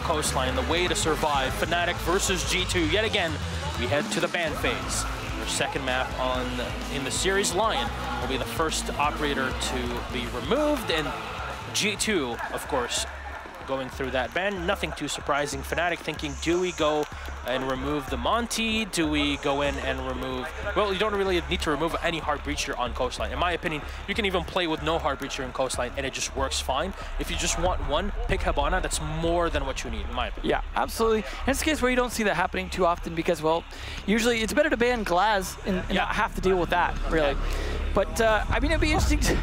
Coastline, the way to survive. Fnatic versus G2. Yet again, we head to the ban phase. Our second map in the series. Lion will be the first operator to be removed, and G2, of course, going through that ban. Nothing too surprising. Fnatic thinking, do we go and remove the Monty? Do we go in and remove... Well, you don't really need to remove any hard breacher on Coastline. In my opinion, you can even play with no hard breacher in Coastline and it just works fine. If you just want one, pick Habana. That's more than what you need, in my opinion. Yeah, absolutely. And it's a case where you don't see that happening too often because, well, usually it's better to ban Glaz and not have to deal with that, really. Yeah. But, I mean, it'd be interesting to...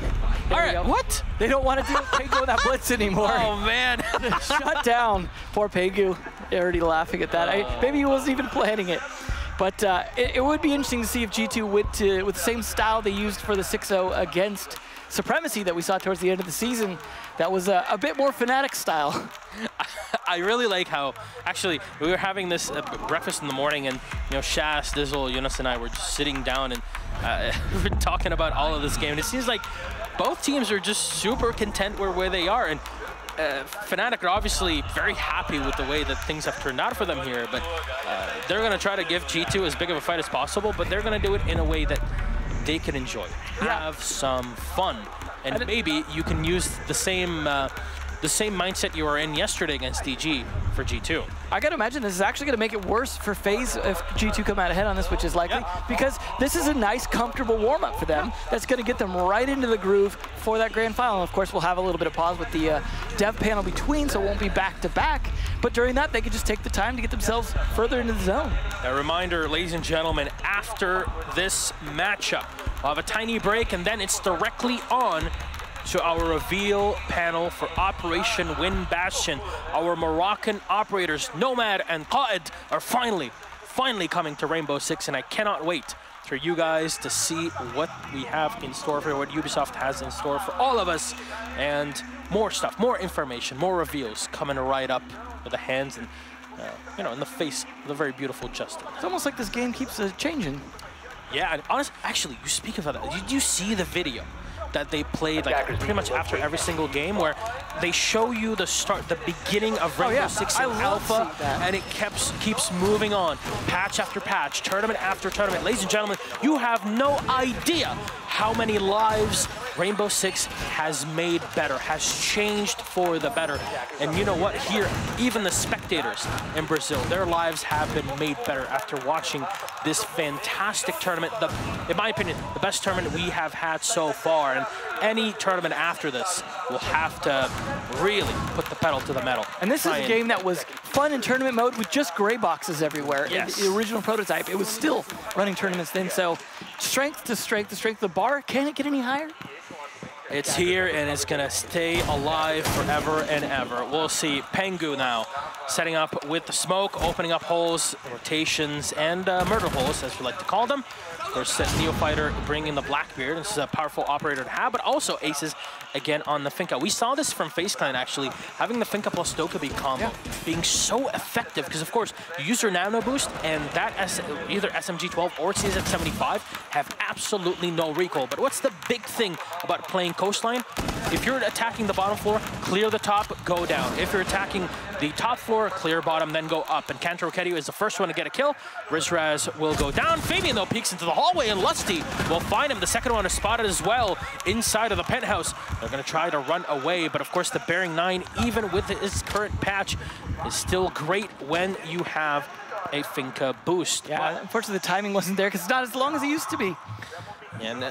All right, what? They don't want to deal with Pegu with that blitz anymore. Oh, man. Shut down. Poor Pegu. They're already laughing at that. Maybe he wasn't even planning it. But it would be interesting to see if G2 went with the same style they used for the 6-0 against Supremacy that we saw towards the end of the season. That was a bit more Fnatic style. I really like how, actually, we were having this breakfast in the morning, and Shaz, Dizzle, Yunus, and I were just sitting down and we were talking about all of this game. And it seems like both teams are just super content where they are. And Fnatic are obviously very happy with the way that things have turned out for them here, but they're going to try to give G2 as big of a fight as possible, but they're going to do it in a way that they can enjoy, have some fun, and maybe you can use the same mindset you were in yesterday against DG for G2. I gotta imagine this is actually gonna make it worse for FaZe if G2 come out ahead on this, which is likely, because this is a nice, comfortable warm-up for them that's gonna get them right into the groove for that grand final. And of course, we'll have a little bit of pause with the dev panel between, so it won't be back-to-back. But during that, they could just take the time to get themselves further into the zone. A reminder, ladies and gentlemen, after this matchup, we'll have a tiny break, and then it's directly on to our reveal panel for Operation Win Bastion. Our Moroccan operators, Nomad and Qaed, are finally coming to Rainbow6, and I cannot wait for you guys to see what we have in store for what Ubisoft has in store for all of us, and more stuff, more information, more reveals coming right up with the hands and in the face of the very beautiful Justin. It's almost like this game keeps changing. Yeah, and honestly, actually, you speak about that. Did you see the video that they played like pretty much after every single game, where they show you the beginning of Rainbow Six in Alpha, and it keeps moving on, patch after patch, tournament after tournament. Ladies and gentlemen, you have no idea how many lives Rainbow Six has made better, has changed for the better. And you know what? Here, even the spectators in Brazil, their lives have been made better after watching this fantastic tournament. In my opinion, the best tournament we have had so far. And any tournament after this will have to really put the pedal to the metal. And this is a game that was fun in tournament mode with just gray boxes everywhere. Yes. In the original prototype, it was still running tournaments then. So strength to strength to strength. The bar, can it get any higher? It's here, and it's going to stay alive forever and ever. We'll see Pengu now setting up with the smoke, opening up holes, rotations, and murder holes, as we like to call them. Of course, Neophyter bringing the Blackbeard. This is a powerful operator to have, but also aces again on the Finka. We saw this from FaZe Clan, actually, having the Finka plus Dokkaebi combo being so effective, because, of course, you use your Nano Boost, and that either SMG-12 or CZ-75 have absolutely no recoil. But what's the big thing about playing Coastline? If you're attacking the bottom floor, clear the top, go down. If you're attacking the top floor, clear bottom, then go up. And Kanto Roketi is the first one to get a kill. Rizraz will go down. Fabian, though, peeks into the hallway, and Lusty will find him. The second one is spotted as well inside of the penthouse. They're going to try to run away, but of course the Bearing 9, even with its current patch, is still great when you have a Finka boost. Yeah, unfortunately the timing wasn't there because it's not as long as it used to be. And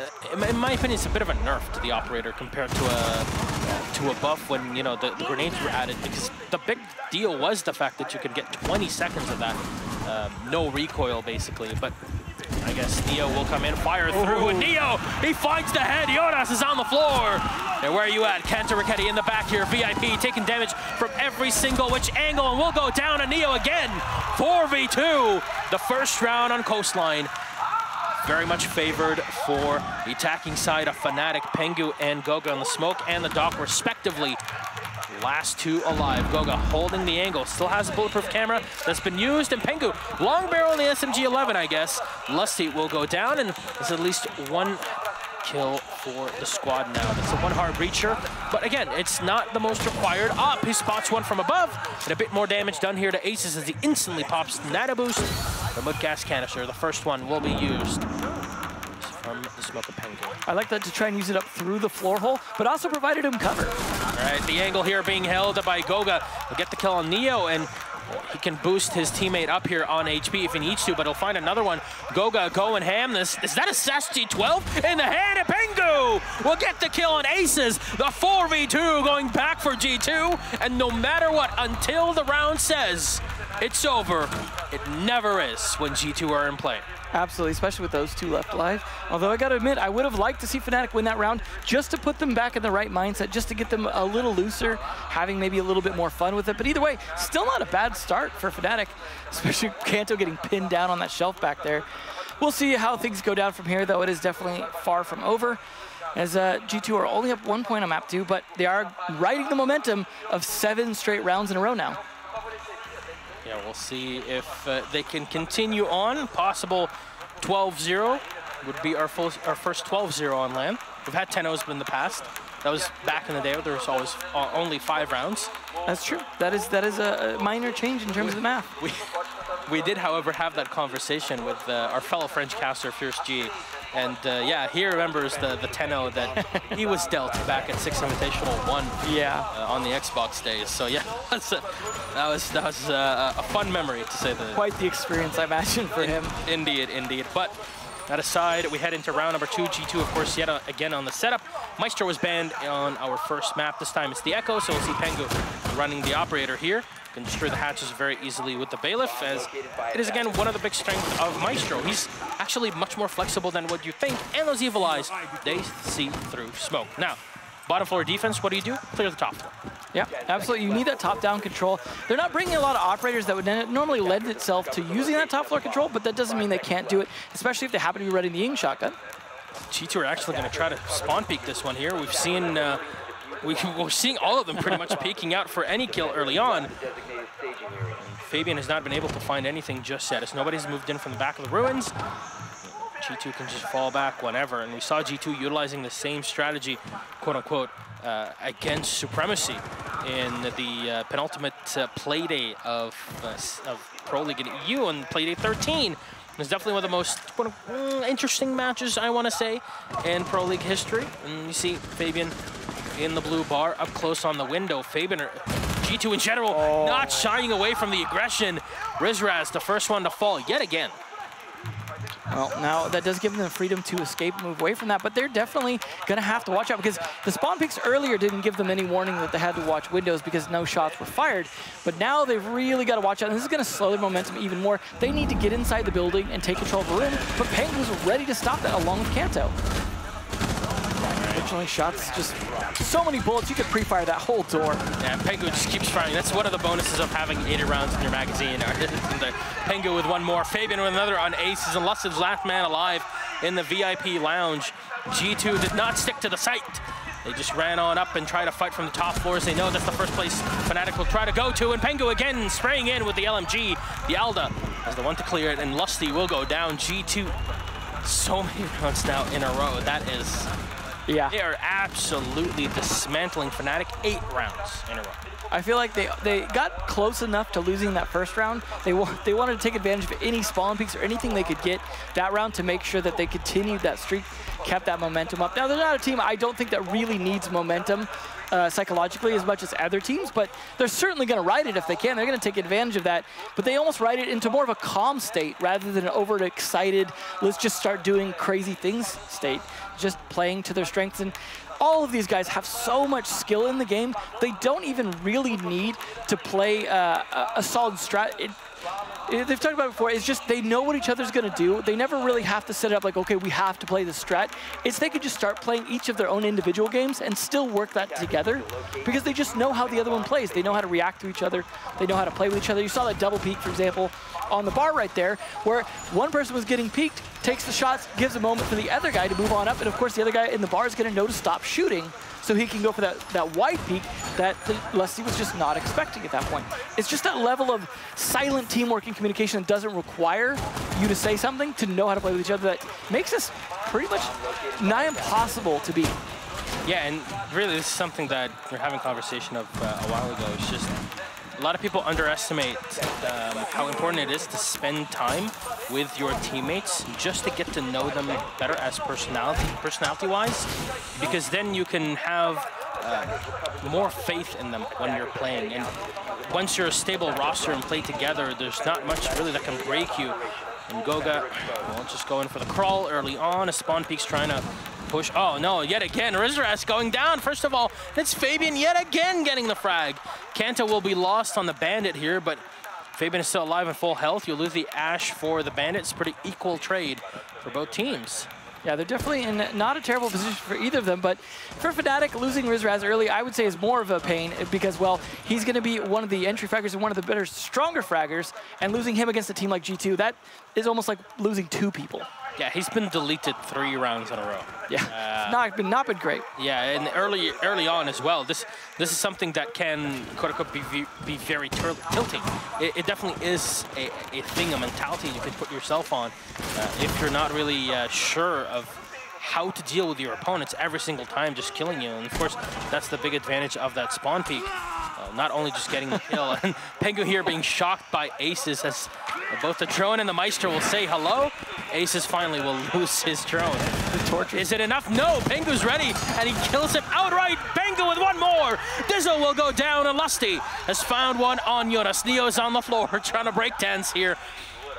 in my opinion, it's a bit of a nerf to the operator compared to a buff when the grenades were added, because the big deal was the fact that you could get 20 seconds of that, no recoil basically. But I guess Neo will come in, fire through, and Neo, he finds the head. Jonas is on the floor. And where are you at? Kanto Roketi in the back here. VIP taking damage from every single which angle, and we'll go down to Neo again. 4v2, the first round on Coastline. Very much favored for the attacking side of Fnatic. Pengu and Goga on the smoke and the dock, respectively. Last two alive. Goga holding the angle. Still has a bulletproof camera that's been used. And Pengu, long barrel in the SMG-11, I guess. Lusty will go down, and there's at least one kill for the squad now. That's a one hard breacher, but again, it's not the most required op. He spots one from above, and a bit more damage done here to Aces as he instantly pops Nata Boost. The mud gas canister, the first one will be used from the smoke of Pengu. I like that to try and use it up through the floor hole, but also provided him cover. All right, the angle here being held by Goga. He'll get the kill on Neo, and he can boost his teammate up here on HP if he needs to, but he'll find another one. Goga going ham. Is that a Sash G12? In the hand of Pengu! Will get the kill on Aces. The 4v2 going back for G2, and no matter what, until the round says it's over, it never is when G2 are in play. Absolutely, especially with those two left alive. Although I gotta admit, I would have liked to see Fnatic win that round just to put them back in the right mindset, just to get them a little looser, having maybe a little bit more fun with it. But either way, still not a bad start for Fnatic, especially Kanto getting pinned down on that shelf back there. We'll see how things go down from here, though it is definitely far from over, as G2 are only up 1 point on Map2, but they are riding the momentum of 7 straight rounds in a row now. Yeah, we'll see if they can continue on. Possible 12-0 would be our first 12-0 on LAN. We've had 10-0s in the past. That was back in the day where there was always only 5 rounds. That's true. That is a minor change in terms of the math. We did, however, have that conversation with our fellow French caster, Fierce G. And yeah, he remembers the 10-0 that he was dealt back at 6 Invitational 1 on the Xbox days. So yeah, that was a fun memory, to say the least. Quite the experience, I imagine, for him. Indeed, indeed. But that aside, we head into round number 2. G2, of course, yet again on the setup. Maestro was banned on our first map. This time it's the Echo, so we'll see Pengu running the operator here. Can destroy the hatches very easily with the Bailiff, as it is, again, one of the big strengths of Maestro. He's actually much more flexible than what you think, and those evil eyes, they see through smoke. Now, bottom floor defense, what do? Clear the top floor. Yeah, absolutely. You need that top-down control. They're not bringing a lot of operators that would normally lend itself to using that top floor control, but that doesn't mean they can't do it, especially if they happen to be running the Ying shotgun. G2 are actually going to try to spawn peek this one here. We've seen, we're seeing all of them pretty much peeking out for any kill early on. And Fabian has not been able to find anything just yet, as nobody's moved in from the back of the ruins. G2 can just fall back whenever, and we saw G2 utilizing the same strategy, quote-unquote, against Supremacy in the penultimate playdate of Pro League in EU on playdate 13. It's definitely one of the most interesting matches, I want to say, in Pro League history. And you see Fabian in the blue bar, up close on the window. Fabian, G2 in general, not shying away from the aggression. Rizraz, the first one to fall yet again. Well, now that does give them the freedom to escape, move away from that, but they're definitely going to have to watch out, because the spawn peaks earlier didn't give them any warning that they had to watch windows because no shots were fired. But now they've really got to watch out, and this is going to slow their momentum even more. They need to get inside the building and take control of the room, but Pengu's ready to stop that along with Kanto. Unfortunately, shots, just so many bullets, you could pre-fire that whole door. Yeah, Pengu just keeps firing. That's one of the bonuses of having 80 rounds in your magazine. Pengu with one more, Fabian with another on Aces, and Lusted's last man alive in the VIP lounge. G2 did not stick to the site. They just ran on up and tried to fight from the top floors. They know that's the first place Fnatic will try to go to, and Pengu again spraying in with the LMG. The Alda is the one to clear it, and Lusty will go down. G2, so many rounds now in a row. That is... Yeah. They are absolutely dismantling Fnatic 8 rounds in a row. I feel like they got close enough to losing that first round. They wanted to take advantage of any spawn peaks or anything they could get that round to make sure that they continued that streak, kept that momentum up. Now, they're not a team I don't think that really needs momentum psychologically as much as other teams, but they're certainly going to ride it if they can. They're going to take advantage of that, but they almost ride it into more of a calm state rather than an overexcited, let's just start doing crazy things state, just playing to their strengths. And all of these guys have so much skill in the game, they don't even really need to play a solid strat. They've talked about it before, it's just they know what each other's going to do. They never really have to set it up like, okay, we have to play this strat. It's they could just start playing each of their own individual games and still work that together because they just know how the other one plays. They know how to react to each other. They know how to play with each other. You saw that double peek, for example, on the bar right there, where one person was getting peeked, takes the shots, gives a moment for the other guy to move on up, and of course the other guy in the bar is going to know to stop shooting so he can go for that wide peek that Lusty was just not expecting at that point. It's just that level of silent teamwork and communication that doesn't require you to say something to know how to play with each other that makes us pretty much nigh impossible to beat. Yeah, and really this is something that we're having a conversation of a while ago. It's just a lot of people underestimate how important it is to spend time with your teammates just to get to know them better as personality-wise, because then you can have more faith in them when you're playing. And once you're a stable roster and play together, there's not much really that can break you. And Goga, well, just going for the crawl early on. A spawn peek's trying to push. Oh no, yet again, Rizras going down. First of all, it's Fabian yet again getting the frag. Kanta will be lost on the Bandit here, but Fabian is still alive and full health. You'll lose the Ashe for the Bandit. It's a pretty equal trade for both teams. Yeah, they're definitely in not a terrible position for either of them, but for Fnatic, losing Rizraz early, I would say is more of a pain because, well, he's going to be one of the entry fraggers and one of the better, stronger fraggers, and losing him against a team like G2, that is almost like losing 2 people. Yeah, he's been deleted 3 rounds in a row. Yeah, not been great. Yeah, and early on as well. This is something that can be very tilting. It definitely is a thing, a mentality you can put yourself on if you're not really sure of how to deal with your opponents every single time, just killing you. And of course, that's the big advantage of that spawn peek. Not only just getting the kill, and Pengu here being shocked by Aces as both the drone and the Meister will say hello. Aces finally will lose his drone. The torture. Is it enough? No, Pengu's ready, and he kills him outright. Pengu with one more. Dizzle will go down, and Lusty has found one on Jonas. Neo's on the floor trying to break dance here.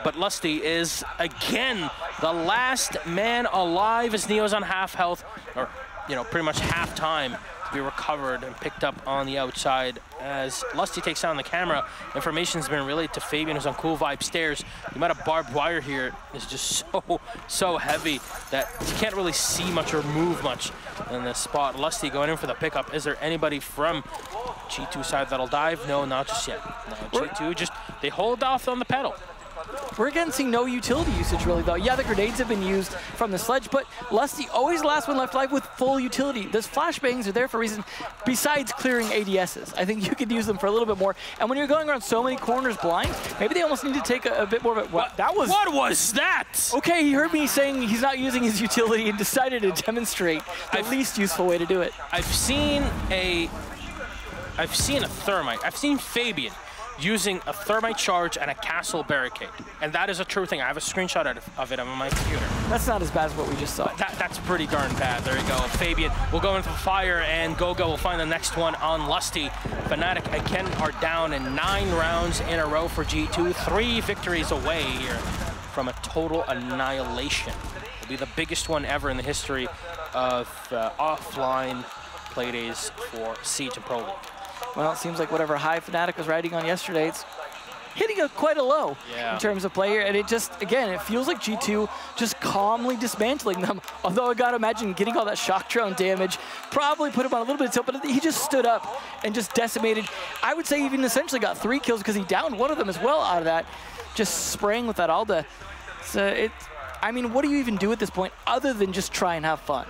But Lusty is, again, the last man alive as Neo's on half health, or, pretty much half time to be recovered and picked up on the outside as Lusty takes down the camera. Information's been relayed to Fabian, who's on Cool Vibe stairs. The amount of barbed wire here is just so heavy that you can't really see much or move much in this spot. Lusty going in for the pickup. Is there anybody from G2 side that'll dive? No, not just yet. No, G2 just, they hold off on the pedal. We're again seeing no utility usage really though. Yeah, the grenades have been used from the sledge, but Lusty always last one left alive with full utility. Those flashbangs are there for a reason besides clearing ADSs. I think you could use them for a little bit more. And when you're going around so many corners blind, maybe they almost need to take a bit more of it. What was that? Okay, he heard me saying he's not using his utility and decided to demonstrate the least useful way to do it. I've seen a thermite. I've seen Fabian using a thermite charge and a castle barricade. And that is a true thing. I have a screenshot of it on my computer. That's not as bad as what we just saw. That's pretty darn bad. There you go. Fabian will go into the fire, and Goga will find the next one on Lusty. Fnatic again are down in 9 rounds in a row for G2. 3 victories away here from a total annihilation. It'll be the biggest one ever in the history of offline play days for Siege and Pro League. Well, it seems like whatever high Fnatic was riding on yesterday, it's hitting quite a low in terms of player. And it just, again, it feels like G2 just calmly dismantling them. Although I gotta imagine getting all that shock drone damage probably put him on a little bit of tilt, but he just stood up and just decimated. I would say even essentially got 3 kills because he downed one of them as well out of that, just spraying with that Alda. So I mean, what do you even do at this point other than just try and have fun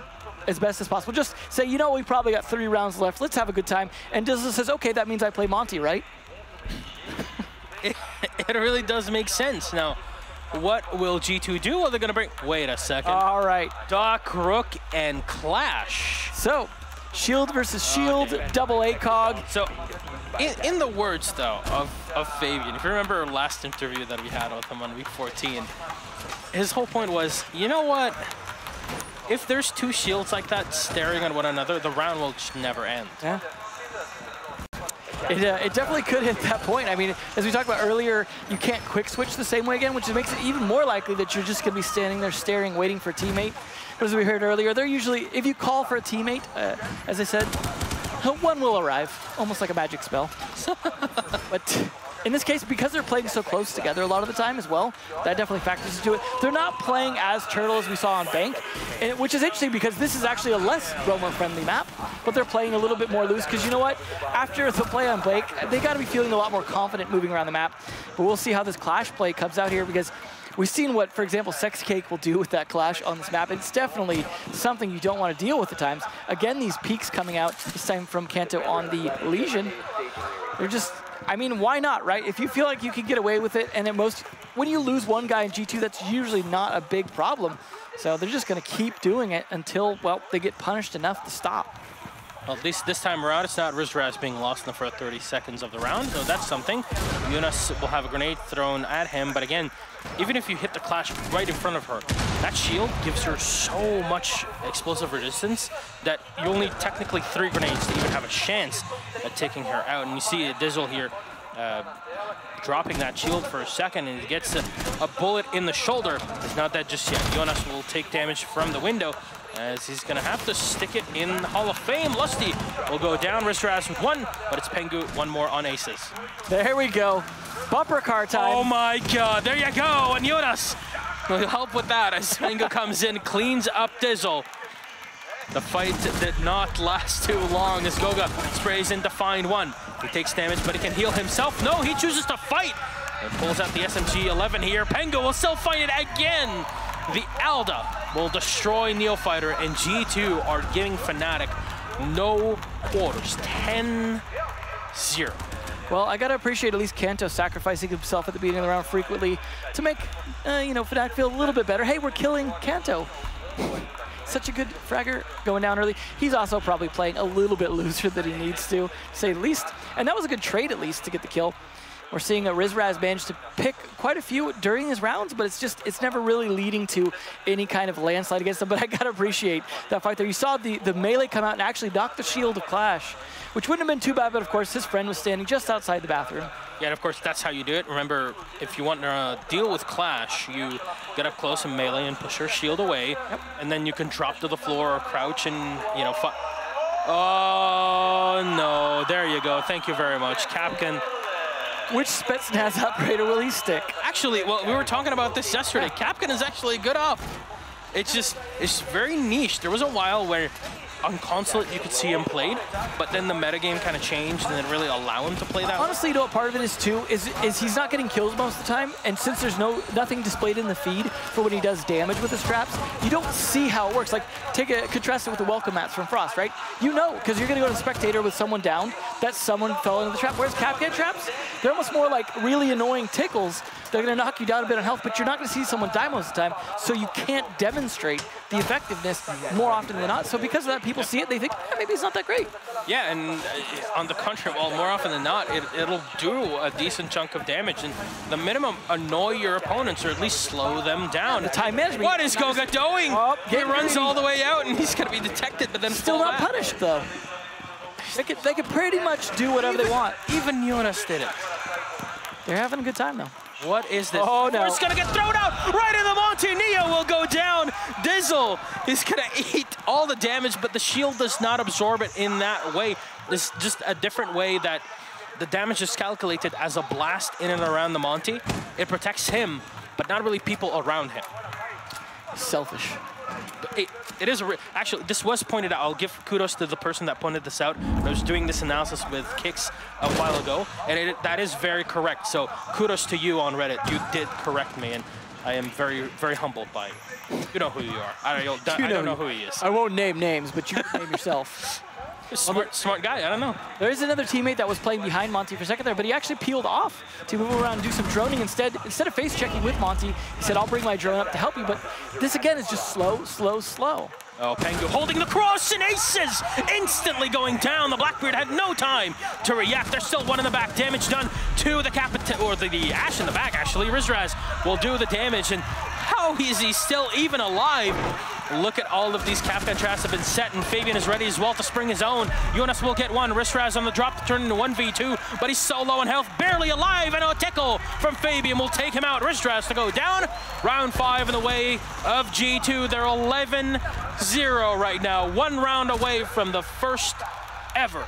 as best as possible? Just say, we probably got 3 rounds left. Let's have a good time. And Dizzle says, okay, that means I play Monty, right? It really does make sense. Now, what will G2 do? Well, they're going to bring... Wait a second. All right. Doc, Rook, and Clash. So, shield versus shield, double ACOG. So, in the words, though, of Fabian, if you remember our last interview that we had with him on week 14, his whole point was, you know what? If there's 2 shields like that staring at one another, the round will just never end. Yeah. It definitely could hit that point. I mean, as we talked about earlier, you can't quick switch the same way again, which makes it even more likely that you're just going to be standing there staring, waiting for a teammate. But as we heard earlier, they're usually, if you call for a teammate, as I said, one will arrive, almost like a magic spell. But in this case, because they're playing so close together a lot of the time as well, that definitely factors into it. They're not playing as Turtle as we saw on Bank, which is interesting because this is actually a less roamer-friendly map, but they're playing a little bit more loose because you know what? After the play on Blake, they got to be feeling a lot more confident moving around the map. But we'll see how this Clash play comes out here because We've seen what, for example, Sex Cake will do with that Clash on this map. It's definitely something you don't want to deal with at times. Again, these peaks coming out, this time from Kanto on the Legion. They're just, I mean, why not, right? If you feel like you can get away with it, and at most, when you lose one guy in G2, that's usually not a big problem. So they're just going to keep doing it until, well, they get punished enough to stop. Well, at least this time around, it's not Rizraz being lost in the first 30 seconds of the round, so that's something. Jonas will have a grenade thrown at him, but again, even if you hit the Clash right in front of her, that shield gives her so much explosive resistance that you only technically 3 grenades to even have a chance at taking her out. And you see Dizzle here dropping that shield for a second, and he gets a bullet in the shoulder. It's not that just yet. Jonas will take damage from the window, as he's gonna have to stick it in the Hall of Fame. Lusty will go down, Rizraz with 1, but it's Pengu, 1 more on aces. There we go. Bumper car time. Oh my God, there you go, and Jonas will help with that as Pengu comes in, cleans up Dizzle. The fight did not last too long as Goga sprays in to find 1. He takes damage, but he can heal himself. No, he chooses to fight and pulls out the SMG-11 here. Pengu will still fight it again. The Alda will destroy Neofighter, and G2 are giving Fnatic no quarters, 10-0. Well, I gotta appreciate at least Kanto sacrificing himself at the beginning of the round frequently to make, you know, Fnatic feel a little bit better. Hey, we're killing Kanto. Such a good fragger going down early. He's also probably playing a little bit looser than he needs to say the least. And that was a good trade, at least, to get the kill. We're seeing a Rizraz manage to pick quite a few during his rounds, but it's never really leading to any kind of landslide against them. But I gotta appreciate that fight there. You saw the melee come out and actually knock the shield of Clash, which wouldn't have been too bad, but of course his friend was standing just outside the bathroom. Yeah, and of course that's how you do it. Remember, if you want to deal with Clash, you get up close and melee and push her shield away, and then you can drop to the floor or crouch and, you know, oh no, there you go. Thank you very much, Capcan. Which Spetsnaz operator will he stick? Actually, well, we were talking about this yesterday. Capcan is actually good up. It's very niche. There was a while where on Consulate you could see him played, but then the metagame kind of changed and didn't really allow him to play that. Honestly, you know what part of it is too, is he's not getting kills most of the time, and since there's nothing displayed in the feed for when he does damage with his traps, you don't see how it works. Like, contrast it with the welcome mats from Frost, right? You know, because you're gonna go to Spectator with someone down, that someone fell into the trap. Whereas Capcan traps, they're almost more like really annoying tickles. They're gonna knock you down a bit on health, but you're not gonna see someone die most of the time, so you can't demonstrate the effectiveness more often than not. So because of that, people see it, they think, maybe it's not that great. Yeah, and on the contrary, well, more often than not, it'll do a decent chunk of damage, and the minimum, annoy your opponents or at least slow them down. The time management. What is Goga doing? Oh, he runs all the way out, and he's gonna be detected, but then still not punished though. They could pretty much do whatever they want. Even Jonas did it. They're having a good time though. What is this? Oh no. It's gonna get thrown out right in the Monte. Neo will go down. Dizzle is gonna eat all the damage, but the shield does not absorb it in that way. It's just a different way that the damage is calculated as a blast in and around the Monte. It protects him, but not really people around him. Selfish. It is actually, this was pointed out. I'll give kudos to the person that pointed this out. I was doing this analysis with Kix a while ago, and that is very correct. So kudos to you on Reddit. You did correct me, and I am very, very humbled by you. You know who you are. I don't know who he is. I won't name names, but you can name yourself. Smart guy, I don't know. There is another teammate that was playing behind Monty for a second there, but he actually peeled off to move around and do some droning instead. Instead of face checking with Monty, he said, I'll bring my drone up to help you, but this again is just slow, slow, slow. Oh, Pengu holding the cross and aces! Instantly going down. The Blackbeard had no time to react. There's still one in the back. Damage done to the the Ash in the back, actually. Rizraz will do the damage, and how is he still even alive? Look at all of these Capcan traps have been set, and Fabian is ready as well to spring his own. Jonas will get one. Rizraz on the drop to turn into 1v2, but he's so low in health, barely alive, and a tickle from Fabian will take him out. Rizraz to go down. Round 5 in the way of G2. They're 11-0 right now. One round away from the first ever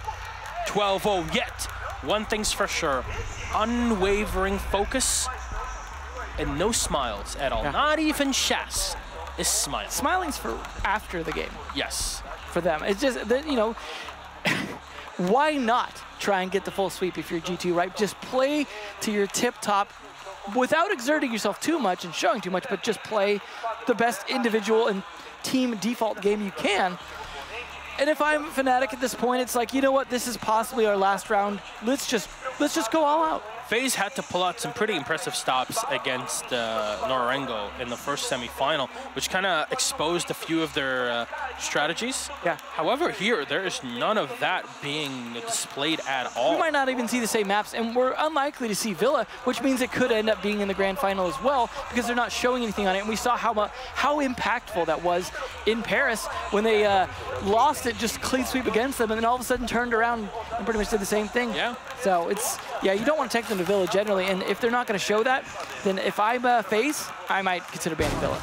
12-0 yet. One thing's for sure, unwavering focus and no smiles at all. Yeah. Not even Shas is smiling. Smiling's for after the game. Yes. For them. It's just, you know, why not try and get the full sweep if you're G2, right? Just play to your tip-top without exerting yourself too much and showing too much, but just play the best individual and team default game you can. And if I'm Fnatic at this point, it's like, you know what, this is possibly our last round. Let's just go all out. FaZe had to pull out some pretty impressive stops against Norengo in the first semifinal, which kind of exposed a few of their strategies. Yeah. However, here, there is none of that being displayed at all. We might not even see the same maps, and we're unlikely to see Villa, which means it could end up being in the grand final as well, because they're not showing anything on it. And we saw how impactful that was in Paris when they lost it, just clean sweep against them, and then all of a sudden turned around and pretty much did the same thing. Yeah. So it's, yeah, you don't want to take them to Villa generally, and if they're not going to show that, then if I'm FaZe, I might consider banning Villa.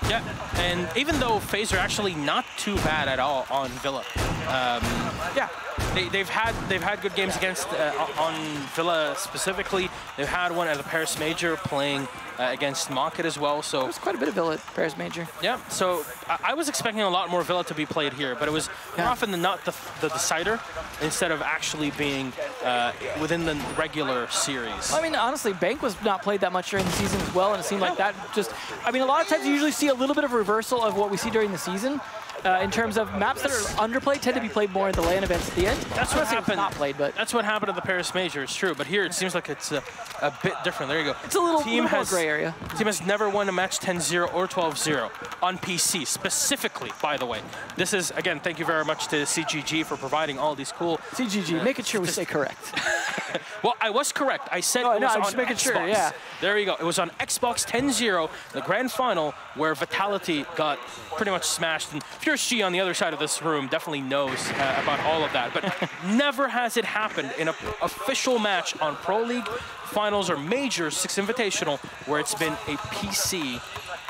Yeah, and even though FaZe are actually not too bad at all on Villa, yeah, they've had good games against on Villa specifically. They've had one at the Paris Major playing against Market as well. So there's quite a bit of Villa at Paris Major. Yeah, so I was expecting a lot more Villa to be played here, but it was more often than not the decider instead of actually being within the regular series. Well, I mean, honestly, Bank was not played that much during the season as well, and it seemed like that just, I mean, a lot of times you usually see a little bit of a reversal of what we see during the season. In terms of maps that are underplayed tend to be played more at the LAN events at the end. That's what happened. Not played, but that's what happened at the Paris Major. It's true, but here it seems like it's a bit different. There you go. It's a little more gray area. Team has never won a match 10-0 or 12-0 on PC specifically. By the way, this is again. Thank you very much to CGG for providing all these cool. CGG, making sure we stay correct. Well, I was correct. I said it was I'm on just making Xbox. sure. Yeah. There you go. It was on Xbox 10-0, the grand final, where Vitality got pretty much smashed. And Furious G on the other side of this room definitely knows about all of that. But never has it happened in an official match on Pro League finals or major 6 Invitational where it's been a PC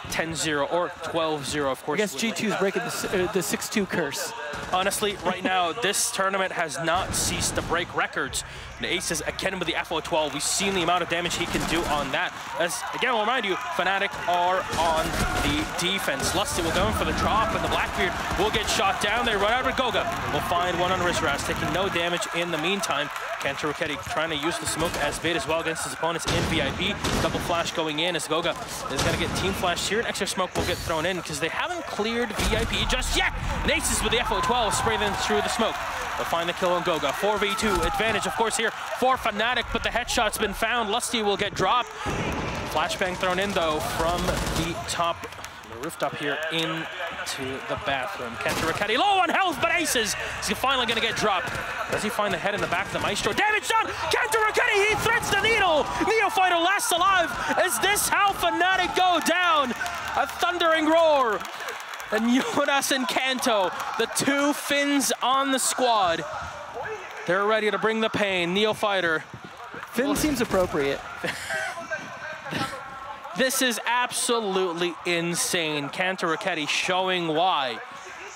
10-0 or 12-0, of course. I guess G2's breaking the 6-2 curse. Honestly, right now, this tournament has not ceased to break records. The Aces, again with the FO12, we've seen the amount of damage he can do on that. As, again, I'll remind you, Fnatic are on the defense. Lusty will go in for the drop, and the Blackbeard will get shot down. They run out of Goga. Will find one on Rizraz, taking no damage in the meantime. Kanto Raketti trying to use the smoke as bait as well against his opponents in VIP. Double flash going in as Goga is going to get team flashed here. An extra smoke will get thrown in because they haven't cleared VIP just yet. And Aces with the FO12 spray them through the smoke. They'll find the kill on Goga. 4v2 advantage, of course, here for Fnatic, but the headshot's been found. Lusty will get dropped. Flashbang thrown in, though, from the top, the rooftop here into the bathroom. Kanto Raketti low on health, but Aces is finally going to get dropped. Does he find the head in the back of the Maestro? Damage done! Kanto Raketti, he threads the needle! Neophyter lasts alive! Is this how Fnatic go down? A thundering roar! And Jonas and Kanto, the 2 Finns on the squad, they're ready to bring the pain. Neophyter. Finn seems appropriate. This is absolutely insane. Kanto Raketti showing why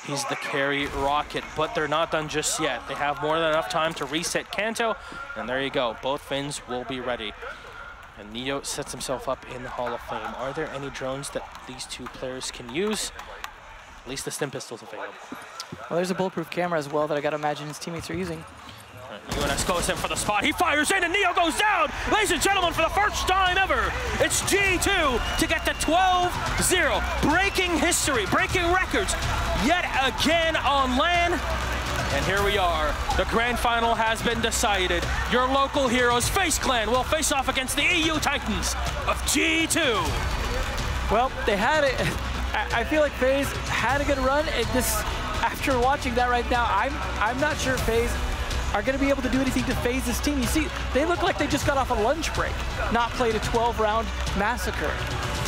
he's the carry rocket, but they're not done just yet. They have more than enough time to reset Kanto, and there you go. Both Finns will be ready. And Neo sets himself up in the Hall of Fame. Are there any drones that these 2 players can use? At least the stim pistol's available. Well, there's a bulletproof camera as well that I gotta imagine his teammates are using. UNS goes in for the spot. He fires in and Neo goes down. Ladies and gentlemen, for the first time ever, it's G2 to get to 12-0. Breaking history, breaking records yet again on LAN. And here we are. The grand final has been decided. Your local heroes, FaZe Clan, will face off against the EU Titans of G2. Well, they had it. I feel like FaZe had a good run. After watching that right now, I'm not sure FaZe are going to be able to do anything to FaZe this team. You see, they look like they just got off a lunch break, not played a 12-round massacre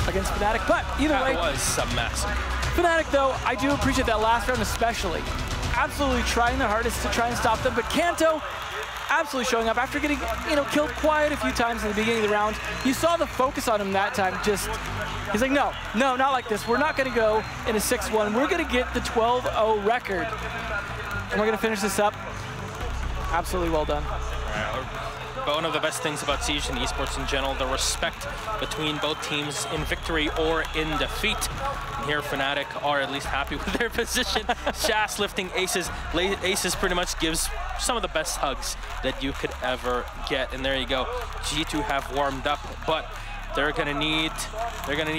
against Fnatic. But either way, that was some massacre. Fnatic, though, I do appreciate that last round especially. Absolutely trying their hardest to try and stop them. But Kanto absolutely showing up after getting, killed quite a few times in the beginning of the round. You saw the focus on him that time. He's like, no, not like this. We're not going to go in a 6-1. We're going to get the 12-0 record. And we're going to finish this up. Absolutely well done. but one of the best things about Siege and esports in general, the respect between both teams in victory or in defeat. And here Fnatic are at least happy with their position. Shas lifting aces. Aces pretty much gives some of the best hugs that you could ever get. And there you go. G2 have warmed up, but they're gonna need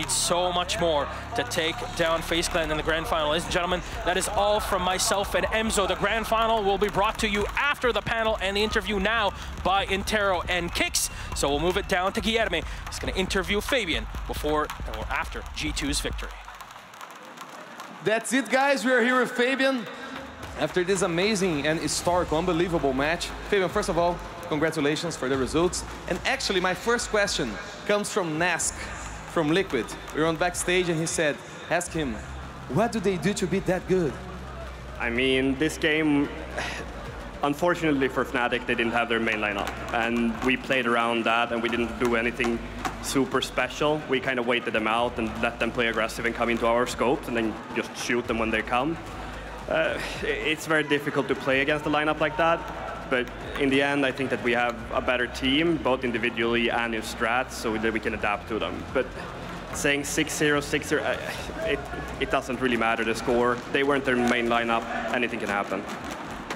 so much more to take down FaZe Clan in the grand final. Ladies and gentlemen, that is all from myself and Emzo. The grand final will be brought to you after the panel and the interview now by Intero and Kix. So we'll move it down to Guilherme. He's gonna interview Fabian before or after G2's victory. That's it, guys. We are here with Fabian after this amazing and historic, unbelievable match. Fabian, first of all, congratulations for the results. And actually, my first question comes from Nask, from Liquid. We were on backstage and he said, ask him, what do they do to be that good? I mean, this game, unfortunately for Fnatic, they didn't have their main lineup. And we played around that and we didn't do anything super special. We kind of waited them out and let them play aggressive and come into our scopes and then just shoot them when they come. It's very difficult to play against a lineup like that. But in the end, I think that we have a better team, both individually and in strats, so that we can adapt to them. But saying 6-0, 6-0, it doesn't really matter, the score. They weren't their main lineup. Anything can happen.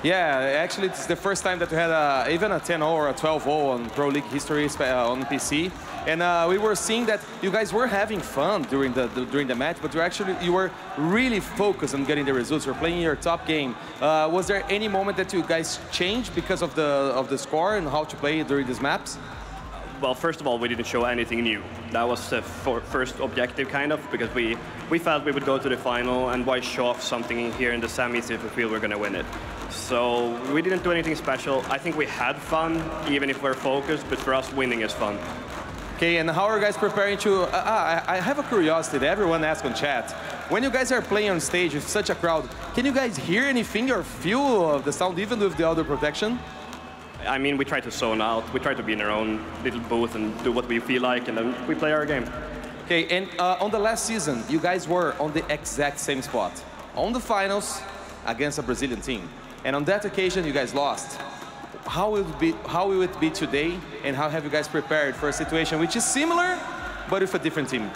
Yeah, actually, it's the first time that we had even a 10-0 or a 12-0 on Pro League history on PC. And we were seeing that you guys were having fun during the match, but you were really focused on getting the results. You're playing your top game. Was there any moment that you guys changed because of the score and how to play during these maps? Well, first of all, we didn't show anything new. That was the first objective, kind of, because we felt we would go to the final, and why show off something here in the semis if we feel we're going to win it. So we didn't do anything special. I think we had fun, even if we're focused, but for us, winning is fun. Okay, and how are you guys preparing to... I have a curiosity that everyone asks on chat. When you guys are playing on stage with such a crowd, can you guys hear anything or feel the sound even with the audio protection? I mean, we try to zone out. We try to be in our own little booth and do what we feel like, and then we play our game. Okay, and on the last season, you guys were on the exact same spot. On the finals against a Brazilian team. And on that occasion, you guys lost. How will it be today, and how have you guys prepared for a situation which is similar, but with a different team?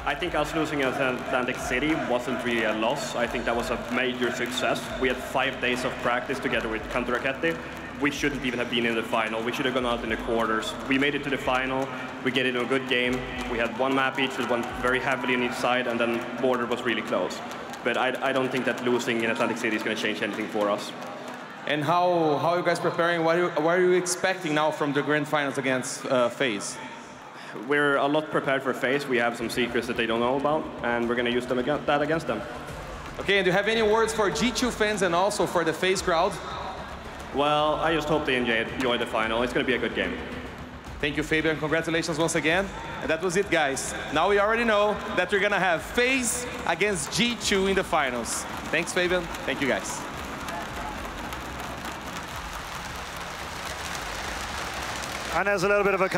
I think us losing at Atlantic City wasn't really a loss. I think that was a major success. We had 5 days of practice together with Counter Raquete. We shouldn't even have been in the final. We should have gone out in the quarters. We made it to the final. We get it in a good game. We had 1 map each that went very heavily on each side, and then border was really close. But I don't think that losing in Atlantic City is going to change anything for us. And how are you guys preparing? What are you expecting now from the grand finals against FaZe? We're a lot prepared for FaZe. We have some secrets that they don't know about, and we're going to use them against them. Okay, and do you have any words for G2 fans and also for the FaZe crowd? Well, I just hope they enjoy the final. It's going to be a good game. Thank you, Fabian. Congratulations once again. And that was it, guys. Now we already know that we're going to have FaZe against G2 in the finals. Thanks, Fabian. Thank you, guys. And there's a little bit of a